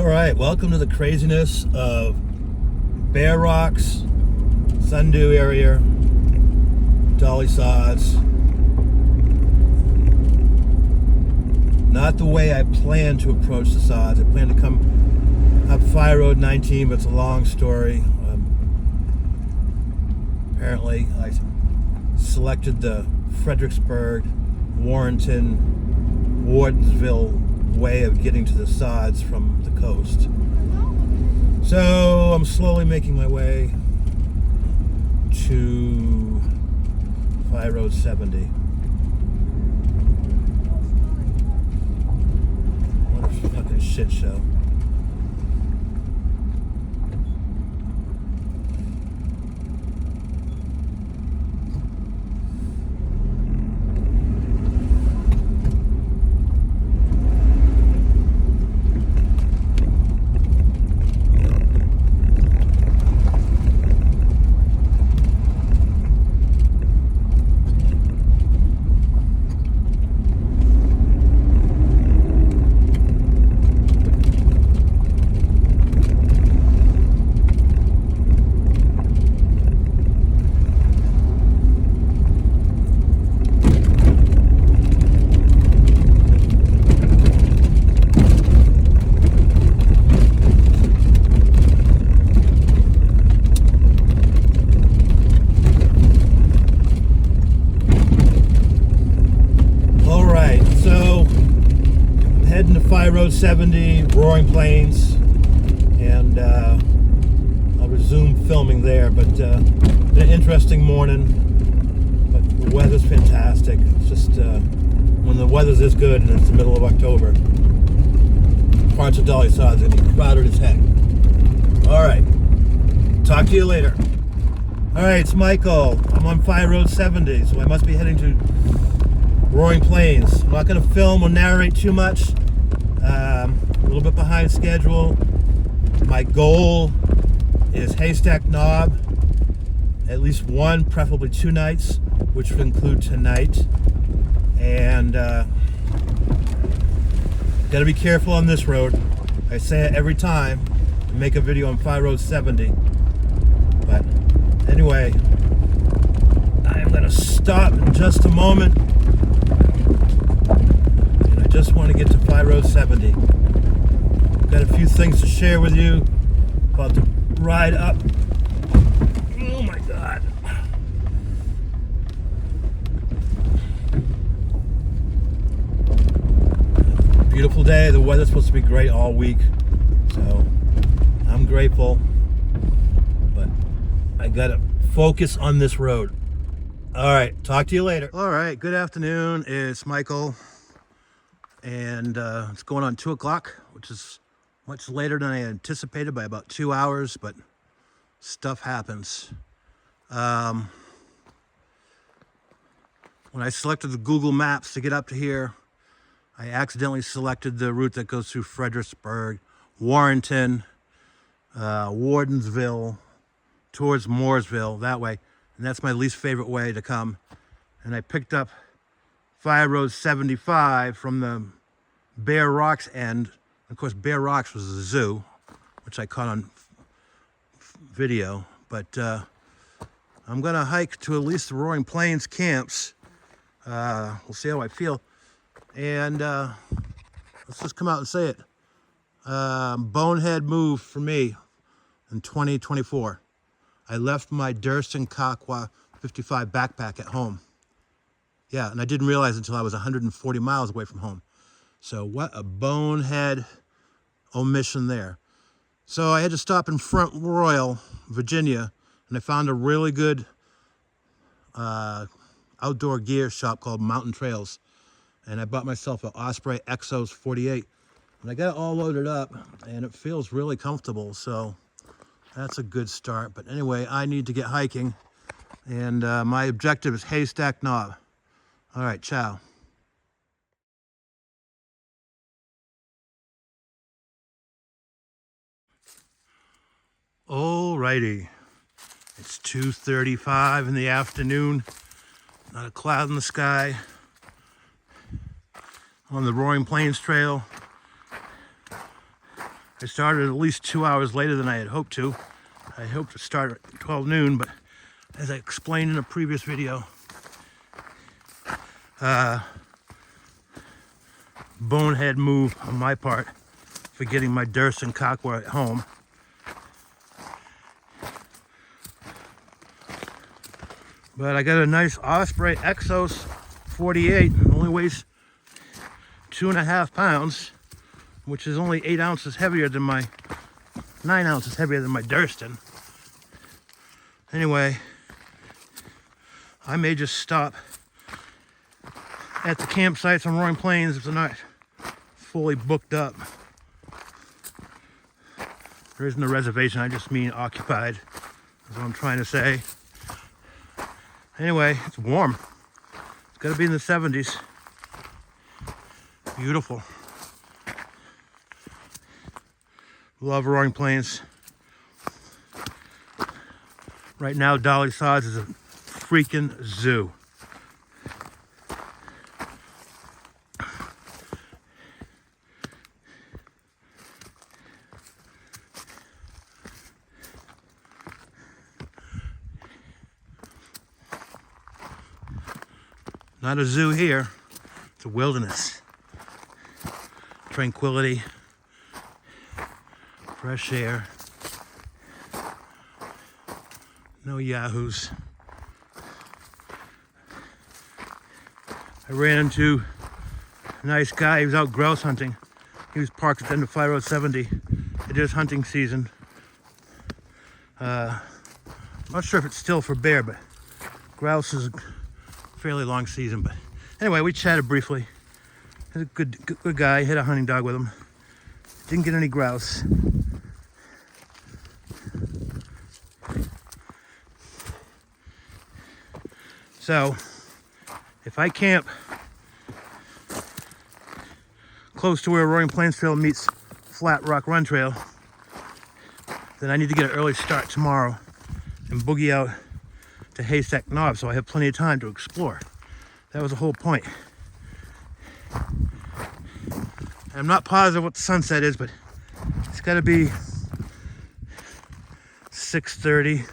All right, welcome to the craziness of Bear Rocks, Sundew area, Dolly Sods. Not the way I planned to approach the sods. I planned to come up Fire Road 19, but it's a long story. Apparently, I selected the Fredericksburg, Warrenton, Wardensville way of getting to the sods from the coast. So I'm slowly making my way to Fire Road 70. What a fucking shit show. Road 70, Roaring Plains, and I'll resume filming there. But an interesting morning, but the weather's fantastic. It's just when the weather's this good and it's the middle of October, parts of Dolly Sods are going to be crowded as heck. All right, talk to you later. All right, it's Michael. I'm on Fire Road 70, so I must be heading to Roaring Plains. I'm not going to film or narrate too much. A little bit behind schedule. My goal is Haystack Knob, at least one, preferably 2 nights, which would include tonight. And gotta be careful on this road. I say it every time I make a video on Fire Road 70. But anyway, I am gonna stop in just a moment. Just want to get to Fire Road 70. Got a few things to share with you about the ride up. Oh my God. Beautiful day. The weather's supposed to be great all week. So I'm grateful. But I gotta focus on this road. All right, talk to you later. All right, good afternoon. It's Michael. And it's going on 2 o'clock, which is much later than I anticipated by about 2 hours, but stuff happens. When I selected the Google Maps to get up to here, I accidentally selected the route that goes through Fredericksburg, Warrenton, Wardensville, towards Mooresville, that way. And that's my least favorite way to come. And I picked up Fire Road 75 from the Bear Rocks end. Of course, Bear Rocks was a zoo, which I caught on video. But I'm going to hike to at least the Roaring Plains camps. We'll see how I feel. And let's just come out and say it. Bonehead move for me in 2024. I left my Durston Kakwa 55 backpack at home. Yeah, and I didn't realize until I was 140 miles away from home. So what a bonehead omission there. So I had to stop in Front Royal, Virginia, and I found a really good outdoor gear shop called Mountain Trails. And I bought myself an Osprey Exos 48. And I got it all loaded up, and it feels really comfortable. So that's a good start. But anyway, I need to get hiking. And my objective is Haystack Knob. All right, ciao. All righty. It's 2:35 in the afternoon. Not a cloud in the sky. On the Roaring Plains Trail. I started at least 2 hours later than I had hoped to. I hoped to start at 12 noon, but as I explained in a previous video, bonehead move on my part for getting my Durst and Cockware at home. But I got a nice Osprey Exos 48, only weighs 2.5 pounds, which is only 8 ounces heavier than my 9 ounces heavier than my Durston. Anyway, I may just stop at the campsites on Roaring Plains if they're not fully booked up. There isn't a reservation, I just mean occupied. That's what I'm trying to say. Anyway, it's warm. It's gotta be in the 70s. Beautiful. Love Roaring Plains. Right now, Dolly Sods is a freaking zoo. Not a zoo here, it's a wilderness. Tranquility, fresh air, no yahoos. I ran into a nice guy, he was out grouse hunting. He was parked at the end of Fire Road 70. It is hunting season. I'm not sure if it's still for bear, but grouse is fairly long season. But anyway, we chatted briefly. He's a good guy. Hit a hunting dog with him. Didn't get any grouse. So if I camp close to where Roaring Plains Trail meets Flat Rock Run Trail, then I need to get an early start tomorrow and boogie out to Haystack Knob so I have plenty of time to explore. That was the whole point. And I'm not positive what the sunset is, but it's got to be 6:30,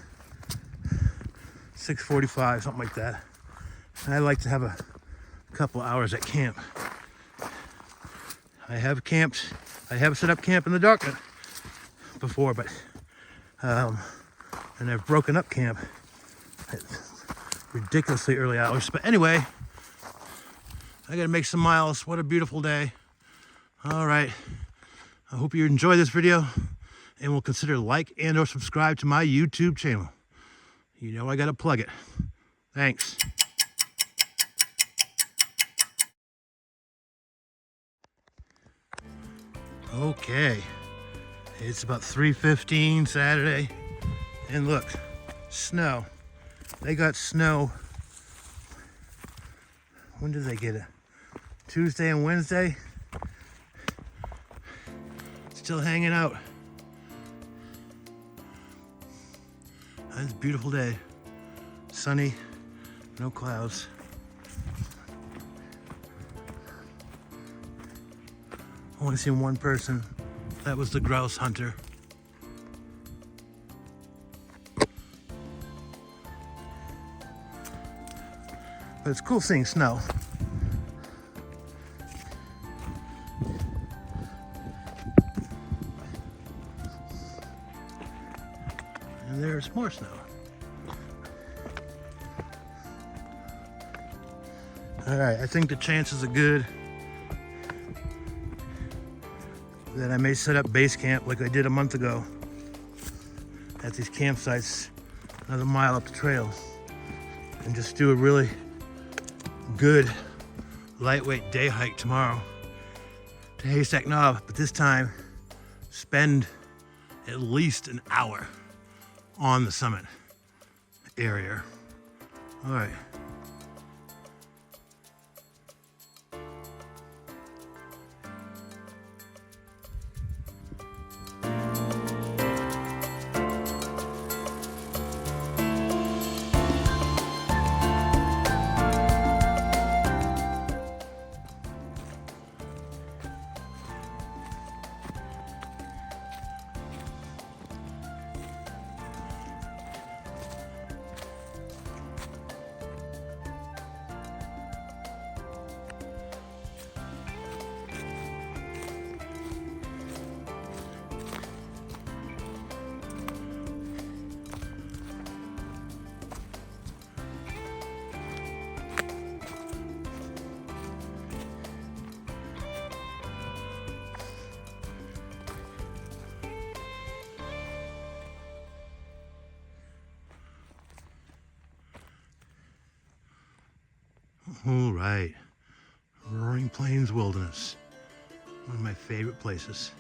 6:45, something like that. And I like to have a couple hours at camp. I have set up camp in the dark before, but and I've broken up camp at ridiculously early hours. But anyway, I gotta make some miles. What a beautiful day. All right, I hope you enjoy this video and will consider like and or subscribe to my YouTube channel. You know I gotta plug it. Thanks. Okay, it's about 3:15 Saturday, and look, snow. They got snow. When did they get it? Tuesday and Wednesday. Still hanging out. It's a beautiful day. Sunny, no clouds. I only seen one person. That was the grouse hunter. But it's cool seeing snow. And there's more snow. All right, I think the chances are good that I may set up base camp like I did a month ago at these campsites another mile up the trail and just do a really good lightweight day hike tomorrow to Haystack Knob, but this time spend at least an hour on the summit area. All right. All right, Roaring Plains Wilderness, one of my favorite places.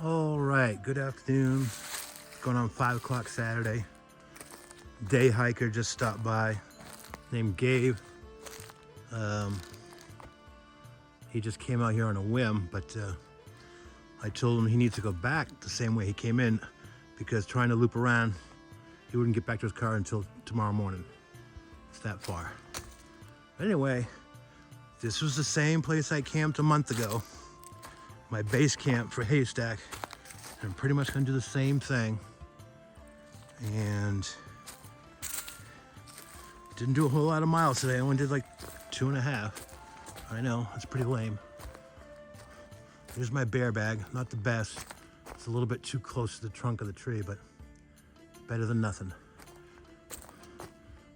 All right, good afternoon. Going on 5 o'clock Saturday. Day hiker just stopped by, named Gabe. He just came out here on a whim, but I told him he needs to go back the same way he came in, because trying to loop around, he wouldn't get back to his car until tomorrow morning. It's that far. But anyway, this was the same place I camped a month ago. My base camp for Haystack. I'm pretty much gonna do the same thing. And didn't do a whole lot of miles today. I only did like 2.5. I know, that's pretty lame. Here's my bear bag, not the best. It's a little bit too close to the trunk of the tree, but better than nothing.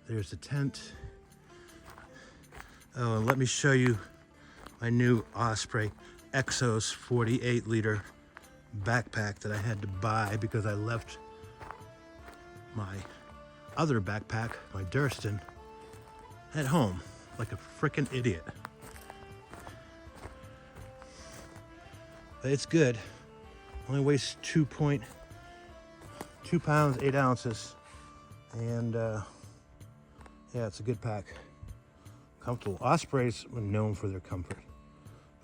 There's the tent. Oh, and let me show you my new Osprey Exos 48 liter backpack that I had to buy because I left my other backpack, my Durston, at home like a frickin' idiot. But it's good. Only weighs 2 pounds, 8 ounces. And yeah, it's a good pack. Comfortable. Ospreys were known for their comfort.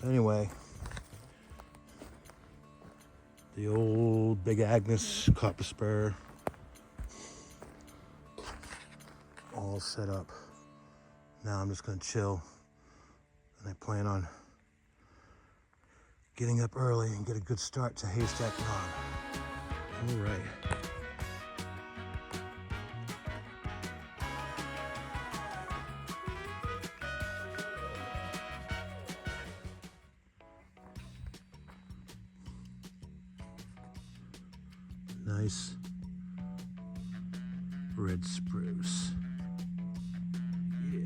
Anyway, the old Big Agnes copper spur, all set up. Now I'm just gonna chill, and I plan on getting up early and get a good start to Haystack Knob. All right. Nice red spruce. Yeah.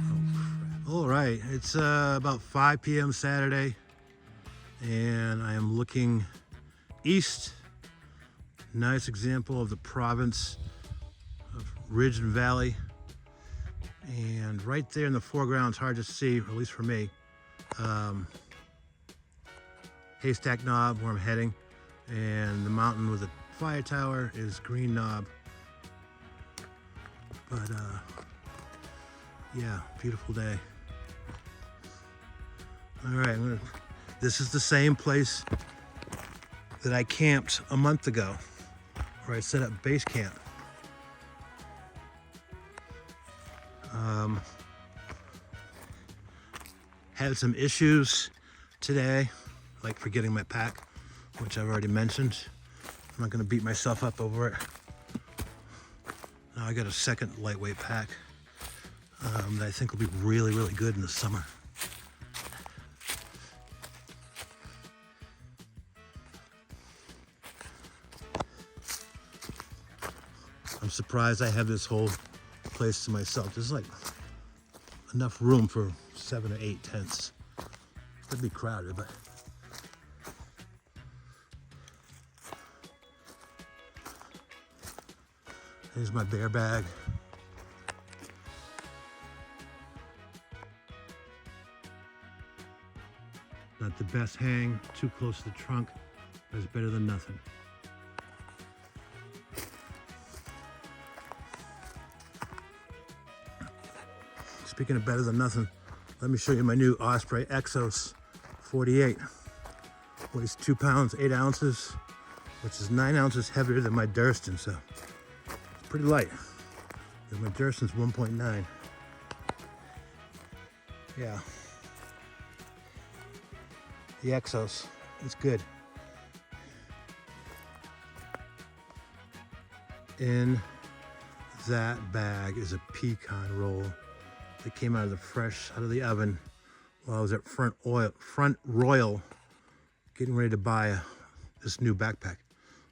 Oh crap. All right, it's about 5 p.m. Saturday, and I am looking east. Nice example of the province of Ridge and Valley. And right there in the foreground, it's hard to see, at least for me, Haystack Knob, where I'm heading, and the mountain with the fire tower is Green Knob. But yeah, beautiful day. All right, this is the same place that I camped a month ago, where I set up base camp. Had some issues today, like forgetting my pack, which I've already mentioned. I'm not gonna beat myself up over it. Now I got a second lightweight pack that I think will be really, really good in the summer. I'm surprised I have this whole place to myself. There's like enough room for 7 or 8 tents. It'd be crowded, but here's my bear bag. Not the best hang, too close to the trunk, but it's better than nothing. Speaking of better than nothing, let me show you my new Osprey Exos 48. Weighs 2 pounds, 8 ounces, which is 9 ounces heavier than my Durston, so it's pretty light. And my Durston's 1.9. Yeah. The Exos, it's good. In That bag is a pecan roll that came out of the oven while I was at Front Royal getting ready to buy this new backpack.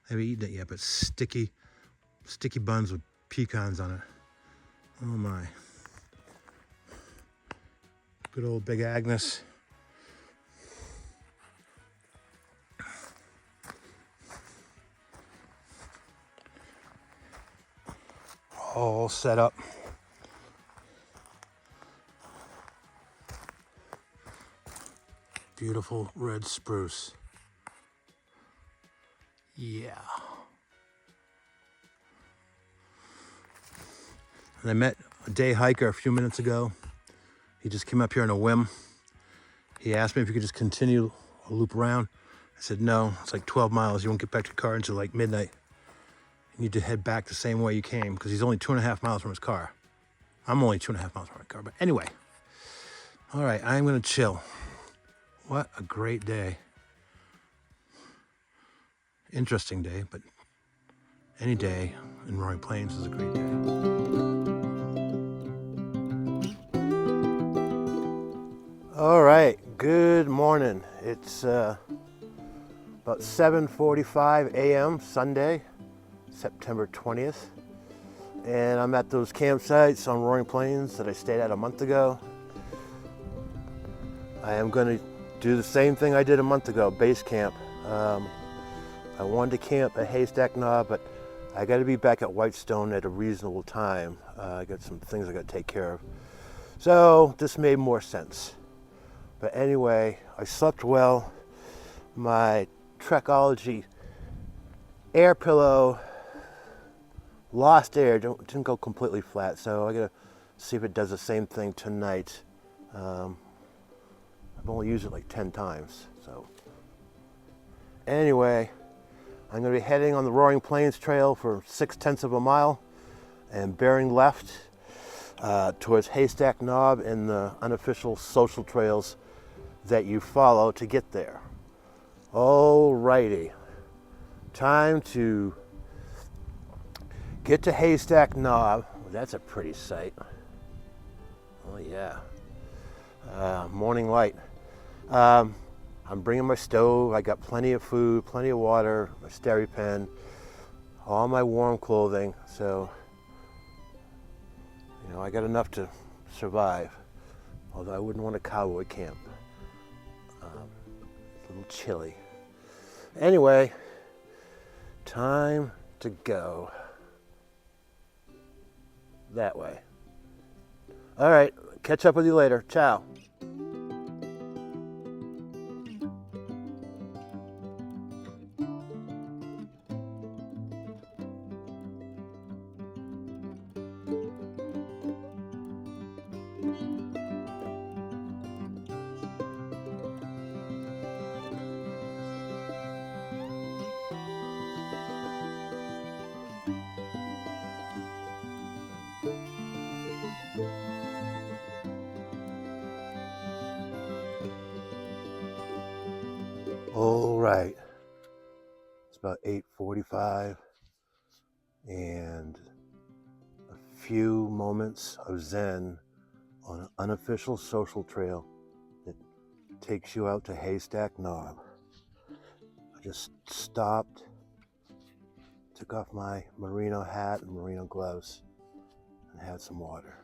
I haven't eaten it yet, but sticky buns with pecans on it. Oh my. Good old Big Agnes. All set up. Beautiful red spruce. Yeah. And I met a day hiker a few minutes ago. He just came up here on a whim. He asked me if he could just continue a loop around. I said, no, it's like 12 miles. You won't get back to your car until like midnight. You need to head back the same way you came because he's only 2.5 miles from his car. I'm only 2.5 miles from my car, but anyway. All right, I'm gonna chill. What a great day. Interesting day, but any day in Roaring Plains is a great day. All right, good morning. It's about 7:45 a.m. Sunday, September 20th. And I'm at those campsites on Roaring Plains that I stayed at a month ago. I am going to do the same thing I did a month ago, base camp. I wanted to camp at Haystack Knob, but I got to be back at Whitestone at a reasonable time. I got some things I got to take care of. So this made more sense. But anyway, I slept well. My Trekology air pillow lost air, didn't go completely flat, so I gotta see if it does the same thing tonight. I've only used it like 10 times, so. Anyway, I'm gonna be heading on the Roaring Plains Trail for 0.6 of a mile and bearing left towards Haystack Knob and the unofficial social trails that you follow to get there. Alrighty, time to get to Haystack Knob. That's a pretty sight. Oh yeah. Morning light. I'm bringing my stove. I got plenty of food, plenty of water, my SteriPen, all my warm clothing. So, you know, I got enough to survive. Although I wouldn't want a cowboy camp. A little chilly. Anyway, time to go. That way. All right, catch up with you later. Ciao. All right, it's about 8:45 and a few moments of zen on an unofficial social trail that takes you out to Haystack Knob. I just stopped, took off my merino hat and merino gloves and had some water.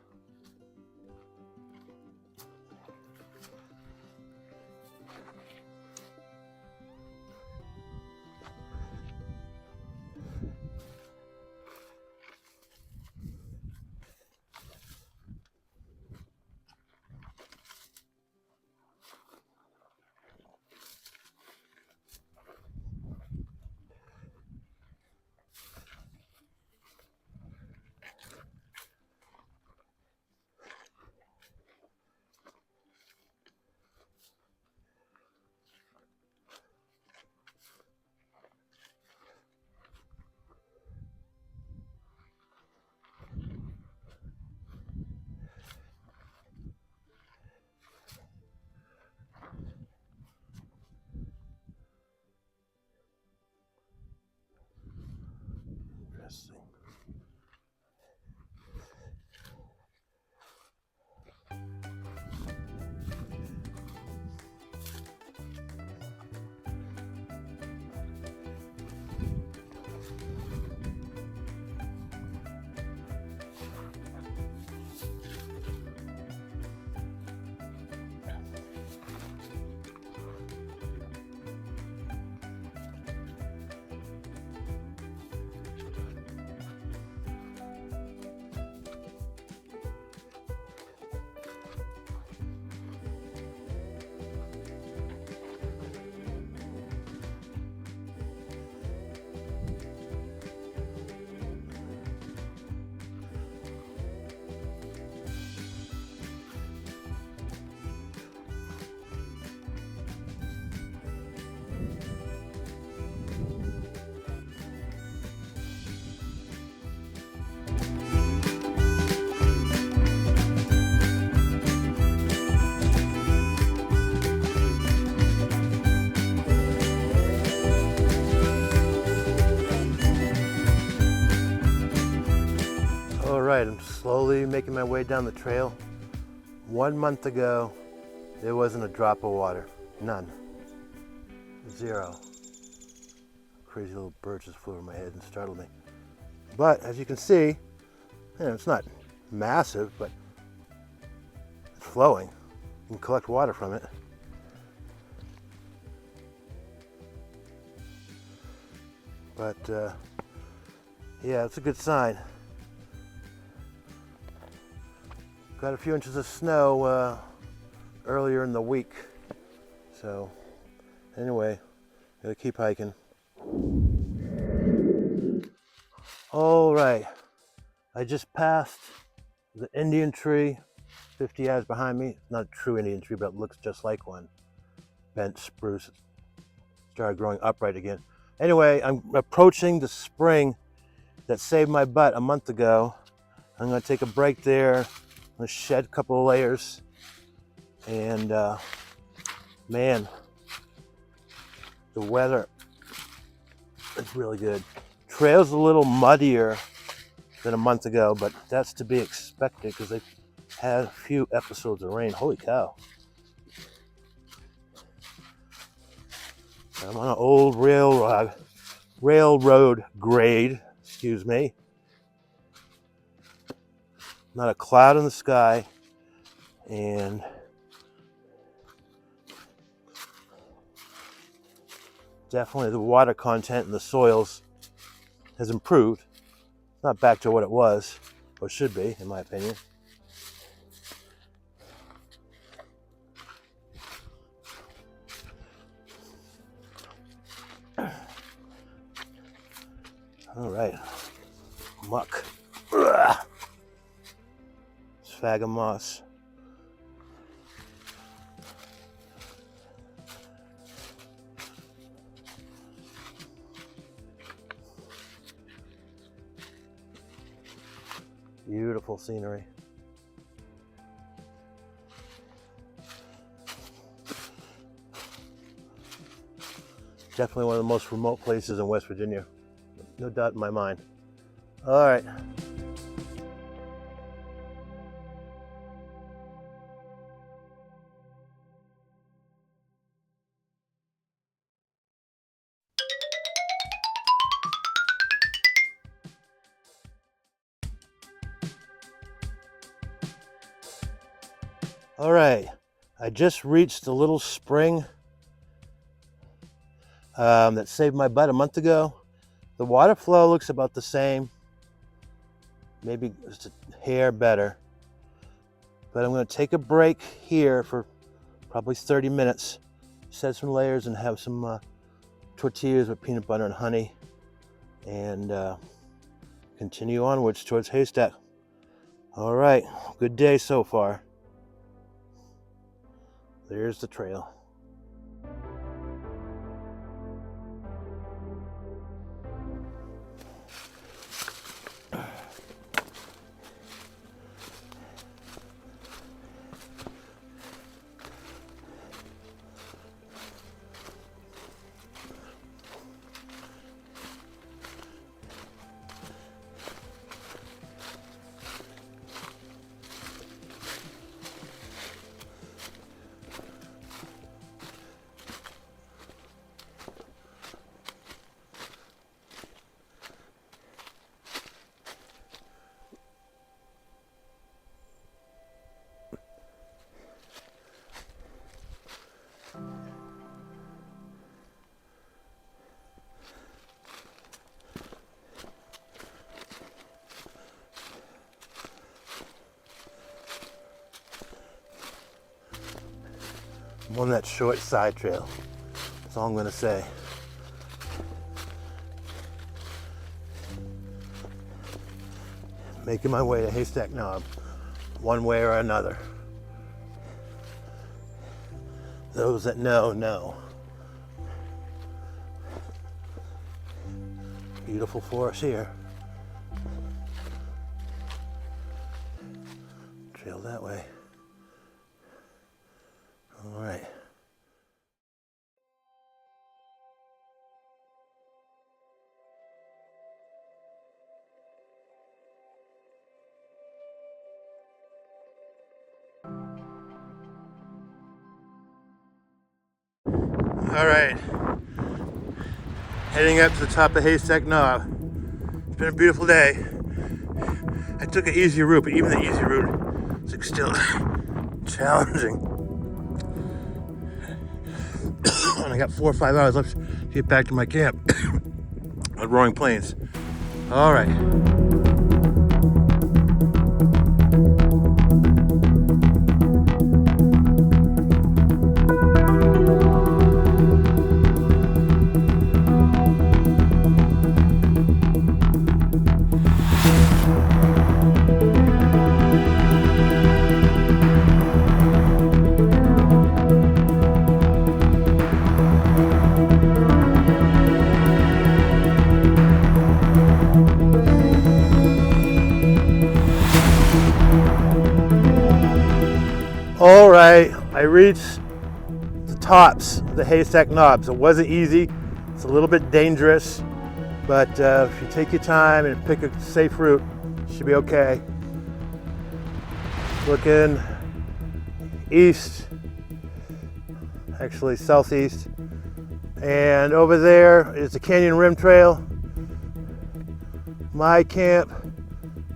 All right, I'm slowly making my way down the trail. 1 month ago, there wasn't a drop of water. None. Zero. Crazy little bird just flew over my head and startled me. But as you can see, it's not massive, but it's flowing. You can collect water from it. But yeah, it's a good sign. Got a few inches of snow earlier in the week. So anyway, gotta keep hiking. All right, I just passed the Indian tree 50 yards behind me. It's not a true Indian tree, but it looks just like one. Bent spruce. It started growing upright again. Anyway, I'm approaching the spring that saved my butt a month ago. I'm gonna take a break there. I'm gonna shed a couple of layers. And man, the weather is really good. Trail's a little muddier than a month ago, but that's to be expected because they've had a few episodes of rain. Holy cow. I'm on an old railroad grade, excuse me. Not a cloud in the sky, and definitely the water content in the soils has improved. Not back to what it was, or should be, in my opinion. All right, muck. Ugh. Sphagnum moss. Beautiful scenery. Definitely one of the most remote places in West Virginia. No doubt in my mind. All right. All right, I just reached a little spring that saved my butt a month ago. The water flow looks about the same, maybe just a hair better. But I'm going to take a break here for probably 30 minutes, set some layers and have some tortillas with peanut butter and honey, and continue onwards towards Haystack. All right, good day so far. There's the trail. I'm on that short side trail. That's all I'm gonna say. Making my way to Haystack Knob, one way or another. Those that know, know. Beautiful forest here. Trail that way. All right. All right, heading up to the top of Haystack Knob. It's been a beautiful day. I took an easy route, but even the easy route is like still challenging. And I got 4 or 5 hours left to get back to my camp at Roaring Plains. All right. All right, I reached the tops of the Haystack Knobs. It wasn't easy. It's a little bit dangerous, but if you take your time and pick a safe route, you should be okay. Looking east, actually southeast, and over there is the Canyon Rim Trail. My camp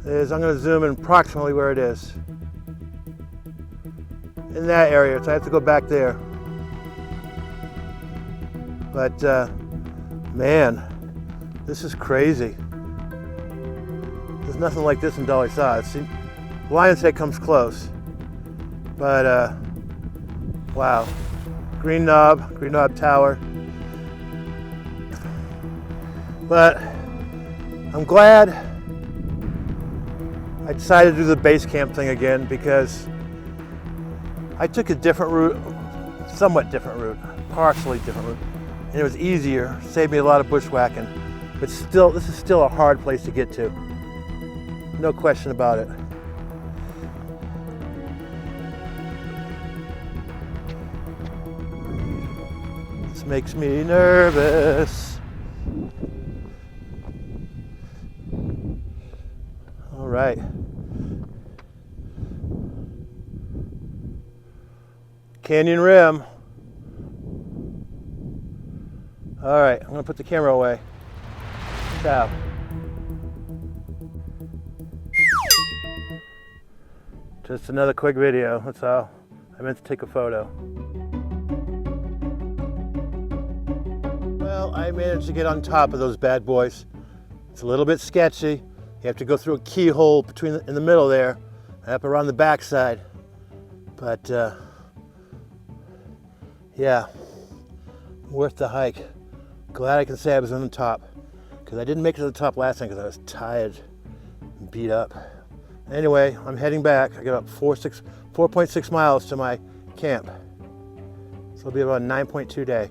is, I'm going to zoom in approximately where it is. In that area, so I have to go back there. But man, this is crazy. There's nothing like this in Dolly Sod. See, Lion's Head comes close, but wow. Green Knob Tower. But I'm glad I decided to do the base camp thing again, because I took a different route, somewhat different route, partially different route, and it was easier, saved me a lot of bushwhacking, but still, this is still a hard place to get to. No question about it. This makes me nervous. All right. Canyon Rim. All right, I'm gonna put the camera away. Ciao. Just another quick video, that's all. I meant to take a photo. Well, I managed to get on top of those bad boys. It's a little bit sketchy. You have to go through a keyhole in the middle there, and up around the backside. But yeah, worth the hike. Glad I can say I was on the top, because I didn't make it to the top last time because I was tired and beat up. Anyway, I'm heading back. I got up 4.6 miles to my camp. So it'll be about a 9.2 day.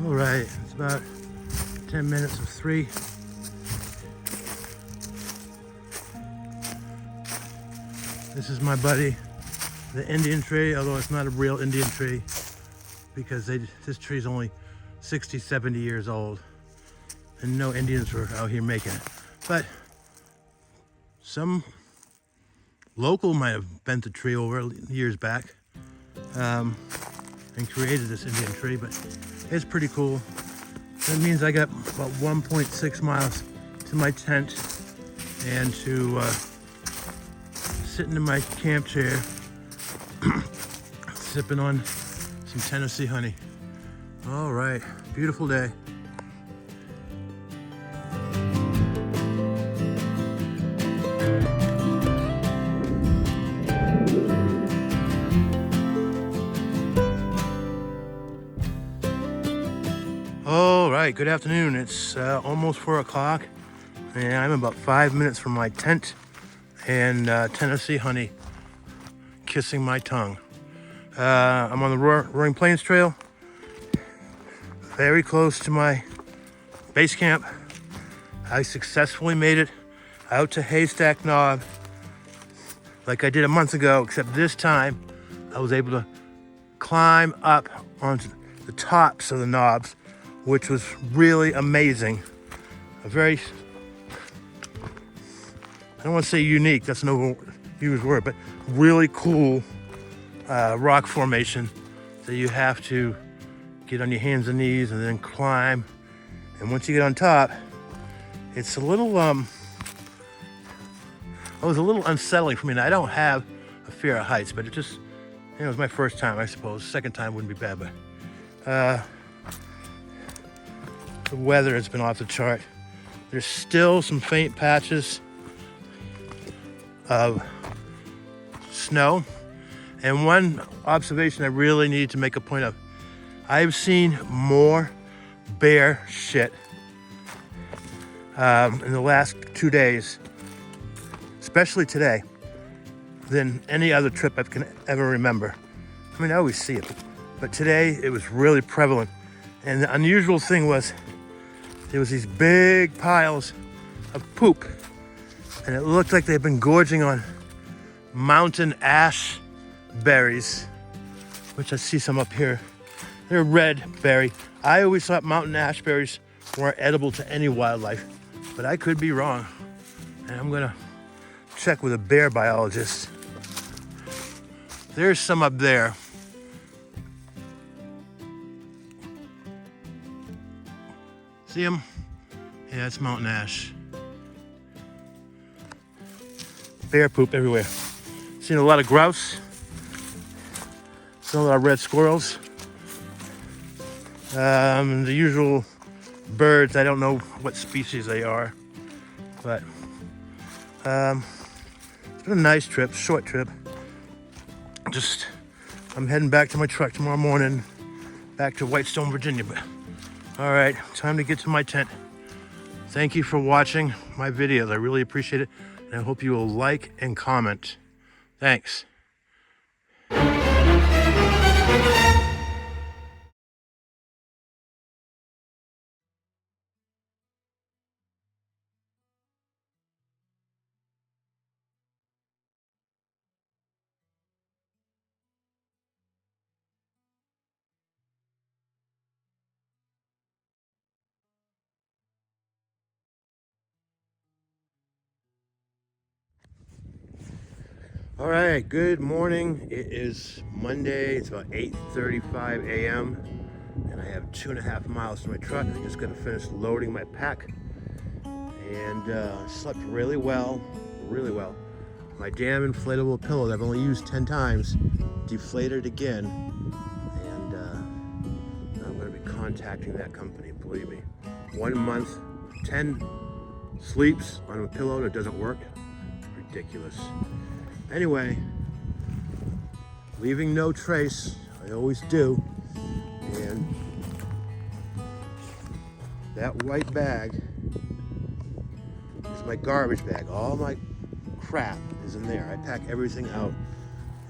All right, it's about 10 minutes of 3. This is my buddy, the Indian tree, although it's not a real Indian tree because this tree is only 60, 70 years old and no Indians were out here making it. But some local might have bent the tree over years back and created this Indian tree, but it's pretty cool. That means I got about 1.6 miles to my tent and to sitting in my camp chair sipping on some Tennessee honey. All right, beautiful day. All right, good afternoon. It's almost 4 o'clock and I'm about 5 minutes from my tent and Tennessee honey kissing my tongue. I'm on the Roaring Plains Trail, very close to my base camp. I successfully made it out to Haystack Knob like I did a month ago, except this time I was able to climb up onto the tops of the knobs, which was really amazing. A very, I don't want to say unique, that's an overused word, but really cool rock formation that you have to get on your hands and knees and then climb. And once you get on top, it's a little, it was a little unsettling for me. And I don't have a fear of heights, but it just, it was my first time, I suppose. Second time wouldn't be bad, but the weather has been off the chart. There's still some faint patches of snow. And one observation I really need to make a point of, I've seen more bear shit in the last 2 days, especially today, than any other trip I can ever remember. I mean, I always see it, but today it was really prevalent. And the unusual thing was, there was these big piles of poop, and it looked like they'd been gorging on mountain ash berries, which I see some up here. They're red berry. I always thought mountain ash berries weren't edible to any wildlife, but I could be wrong. And I'm gonna check with a bear biologist. There's some up there. See them? Yeah, it's mountain ash. Bear poop everywhere. Seen a lot of grouse. Seen a lot of red squirrels. The usual birds. I don't know what species they are, but it's been a nice trip, short trip. I'm heading back to my truck tomorrow morning, back to Whitestone, Virginia. But all right, time to get to my tent. Thank you for watching my videos. I really appreciate it, and I hope you will like and comment. Thanks. All right, good morning. It is Monday. It's about 8:35 a.m. and I have 2.5 miles to my truck. I just got to finish loading my pack and slept really well, really well. My damn inflatable pillow that I've only used 10 times deflated again, and I'm going to be contacting that company, believe me. 1 month, 10 sleeps on a pillow that doesn't work. Ridiculous. Anyway, leaving no trace, I always do, and that white bag is my garbage bag. All my crap is in there. I pack everything out,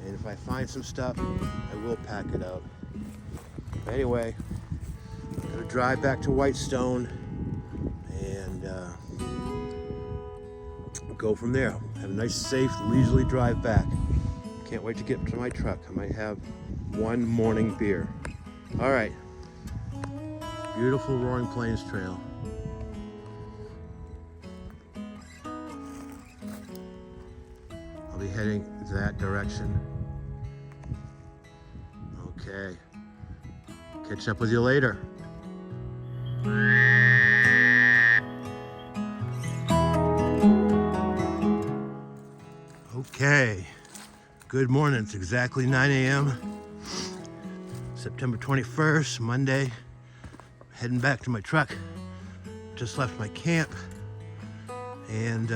and if I find some stuff, I will pack it out. But anyway, I'm gonna drive back to Whitestone and go from there. Have a nice, safe, leisurely drive back. Can't wait to get to my truck. I might have one morning beer. All right. Beautiful Roaring Plains Trail. I'll be heading that direction. Okay. Catch up with you later. Okay. Good morning. It's exactly 9 a.m. September 21st, Monday. Heading back to my truck. Just left my camp. And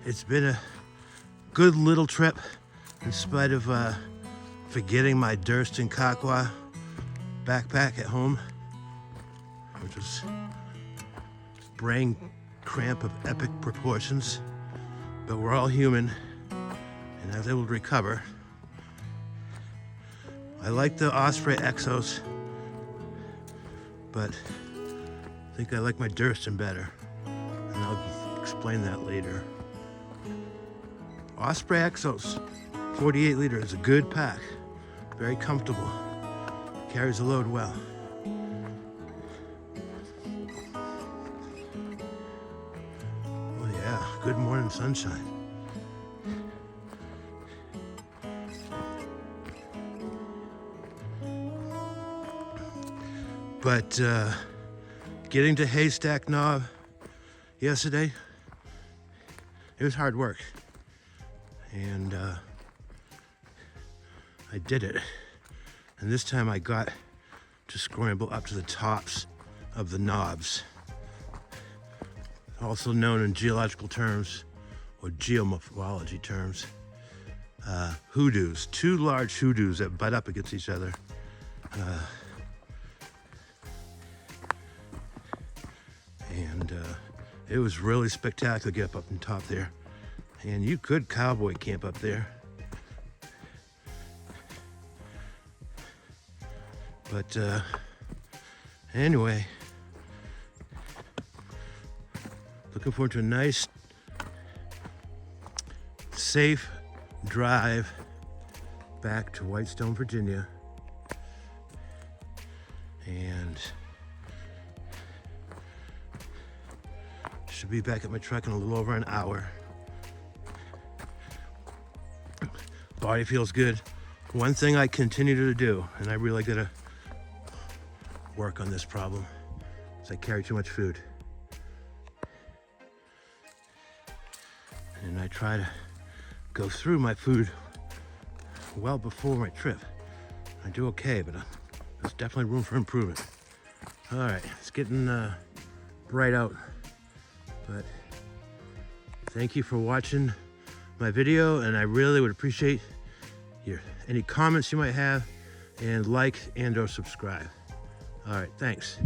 it's been a good little trip in spite of forgetting my Durst and Kakwa backpack at home, which was brain cramp of epic proportions. But we're all human, and I was able to recover. I like the Osprey Exos, but I think I like my Durston better, and I'll explain that later. Osprey Exos, 48 liter, is a good pack, very comfortable, carries the load well. Oh yeah, good morning sunshine. But getting to Haystack Knob yesterday, it was hard work. And I did it. And this time I got to scramble up to the tops of the knobs, also known in geological terms or geomorphology terms, hoodoos, two large hoodoos that butt up against each other. And it was really spectacular to get up on top there. And you could cowboy camp up there. But anyway, looking forward to a nice, safe drive back to Whitestone, Virginia. And should be back at my truck in a little over an hour. Body feels good. One thing I continue to do, and I really gotta work on this problem, is I carry too much food. And I try to go through my food well before my trip. I do okay, but there's definitely room for improvement. All right, it's getting bright out, but thank you for watching my video, and I really would appreciate any comments you might have, and like and or subscribe. All right, thanks.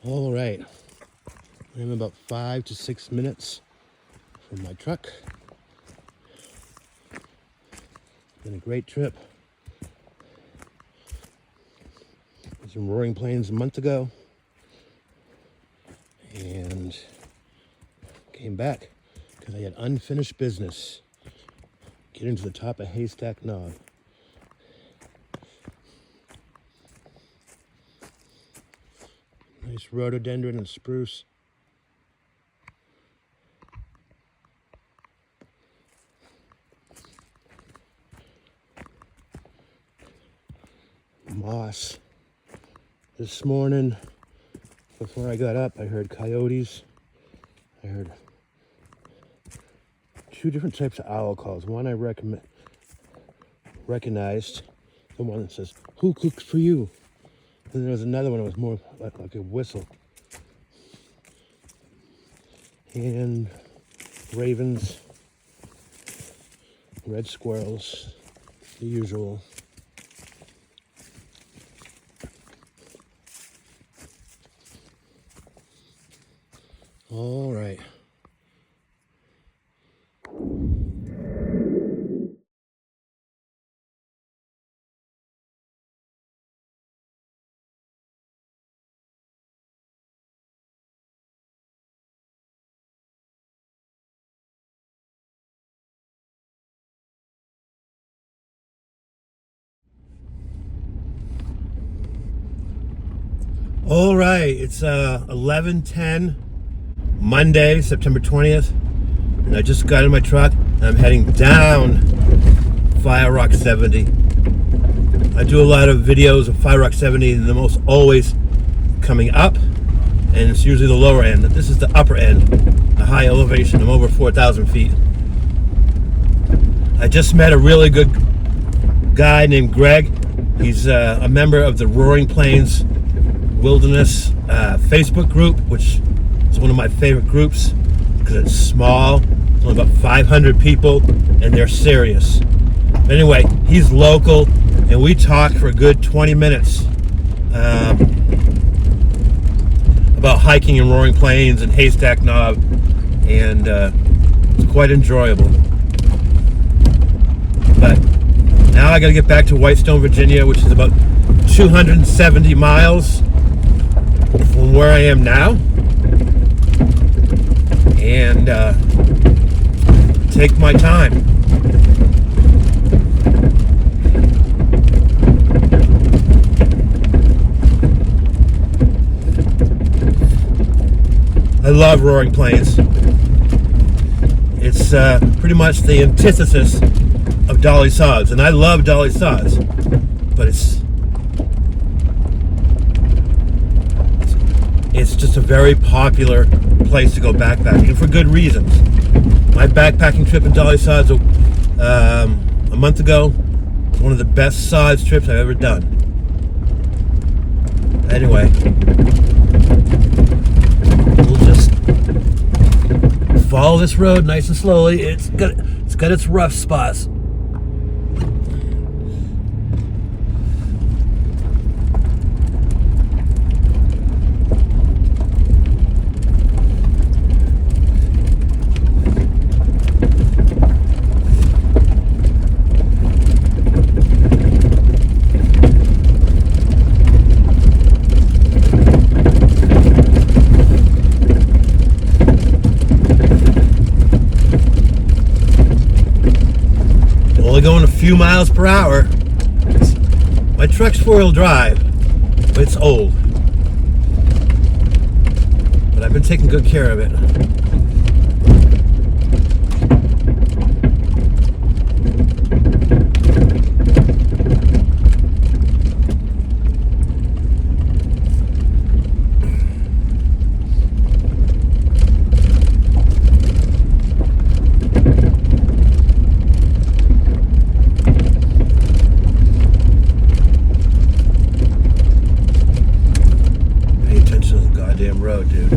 All right, I'm about 5 to 6 minutes from my truck. Been a great trip. was in Roaring Plains a month ago and came back because I had unfinished business getting to the top of Haystack Knob. Nice rhododendron and spruce. Moss. This morning, before I got up, I heard coyotes. I heard 2 different types of owl calls. One I recognized, the one that says, "Who cooks for you?" And there was another one that was more like a whistle. And ravens, red squirrels, the usual. All right. All right, it's 11:10 Monday, September 20th, and I just got in my truck and I'm heading down Fire Rock 70. I do a lot of videos of Fire Rock 70 and the most always coming up, and it's usually the lower end. This is the upper end, the high elevation. I'm over 4,000 feet. I just met a really good guy named Greg. He's a member of the Roaring Plains Wilderness Facebook group, which is one of my favorite groups because it's small. It's only about 500 people and they're serious. But anyway, he's local and we talked for a good 20 minutes about hiking in Roaring Plains and Haystack Knob, and it's quite enjoyable. But now I gotta get back to Whitestone, Virginia, which is about 270 miles from where I am now, and take my time. I love Roaring Plains. It's pretty much the antithesis of Dolly Sods, and I love Dolly Sods, but it's just a very popular place to go backpacking, and for good reasons. My backpacking trip in Dolly Sods a month ago was one of the best Sods trips I've ever done. Anyway, we'll just follow this road nice and slowly. It's got its rough spots. Going a few miles per hour. My truck's 4-wheel drive, but it's old. But I've been taking good care of it. Road, dude.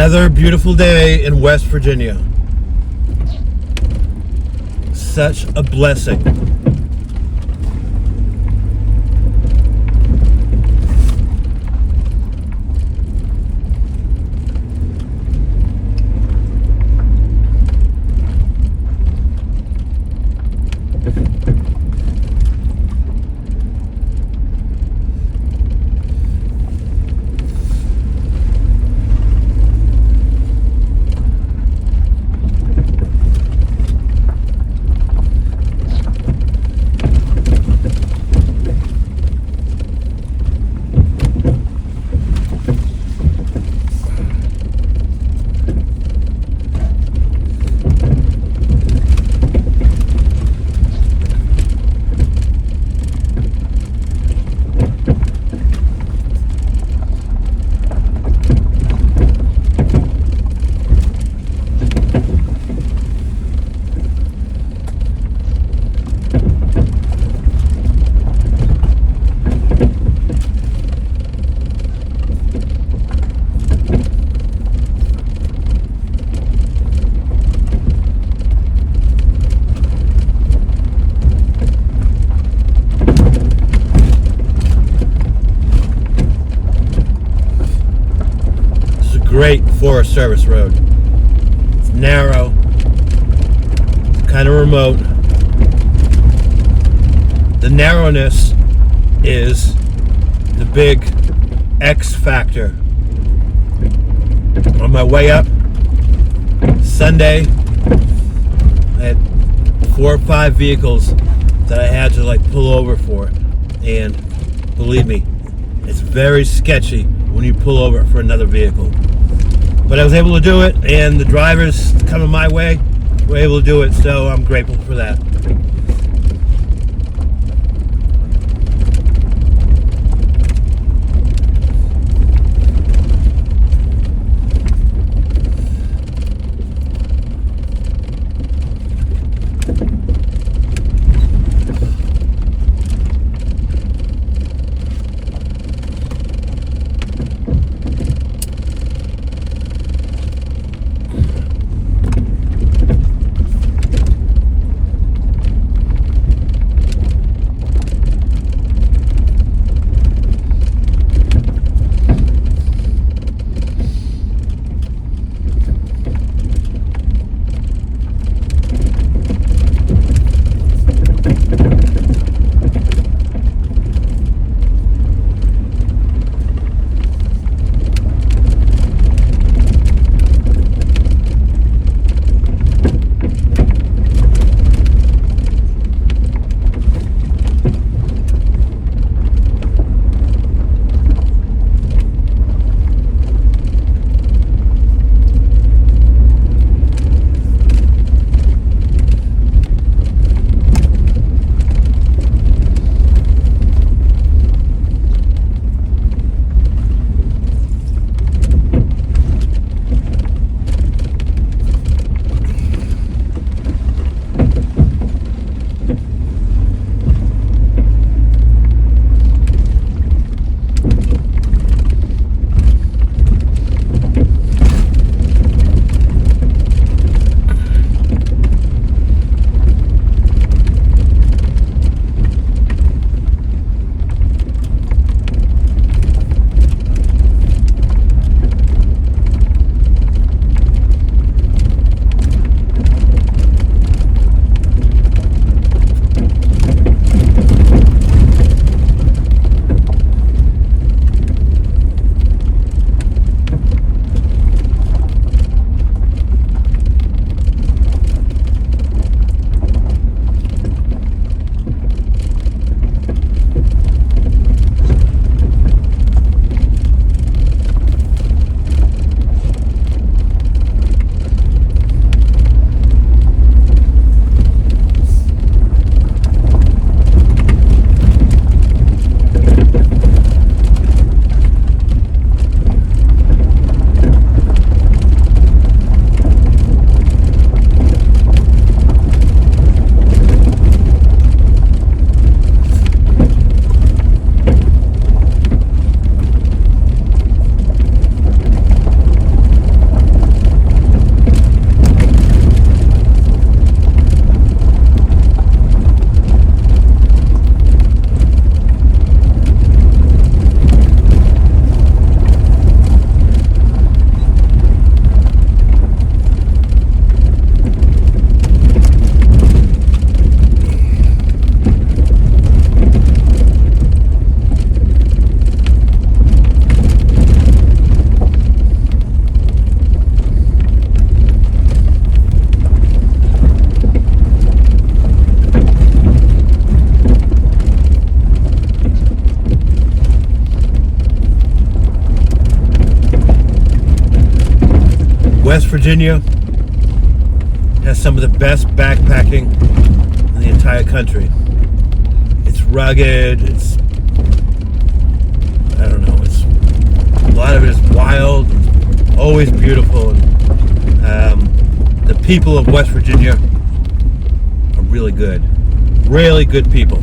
Another beautiful day in West Virginia. Such a blessing. Great Forest Service road. It's narrow, it's kind of remote. The narrowness is the big X factor. On my way up Sunday, I had 4 or 5 vehicles that I had to pull over for, and believe me, it's very sketchy when you pull over for another vehicle. But I was able to do it, and the drivers coming my way were able to do it, so I'm grateful for that. West Virginia has some of the best backpacking in the entire country. It's rugged, it's, I don't know, it's, a lot of it is wild, always beautiful. And, the people of West Virginia are really good people.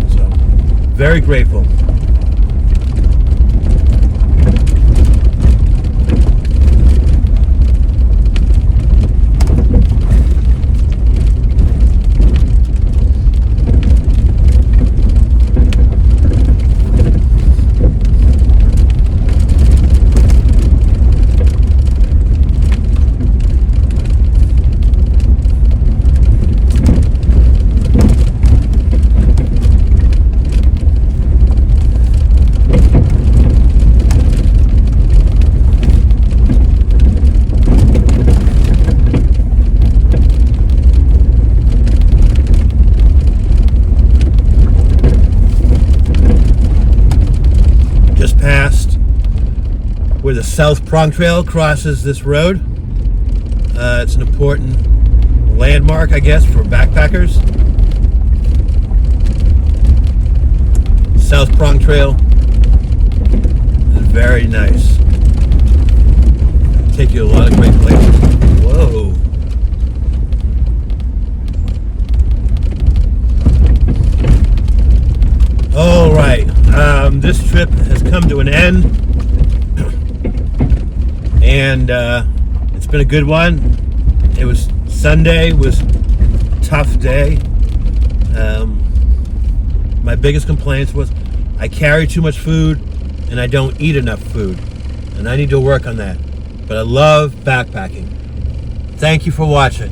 So, very grateful. Where the South Prong Trail crosses this road. It's an important landmark, I guess, for backpackers. South Prong Trail is very nice. Take you a lot of great places. Whoa. All right, this trip has come to an end. And it's been a good one. It was Sunday, was a tough day. My biggest complaints was I carry too much food and I don't eat enough food. And I need to work on that. But I love backpacking. Thank you for watching.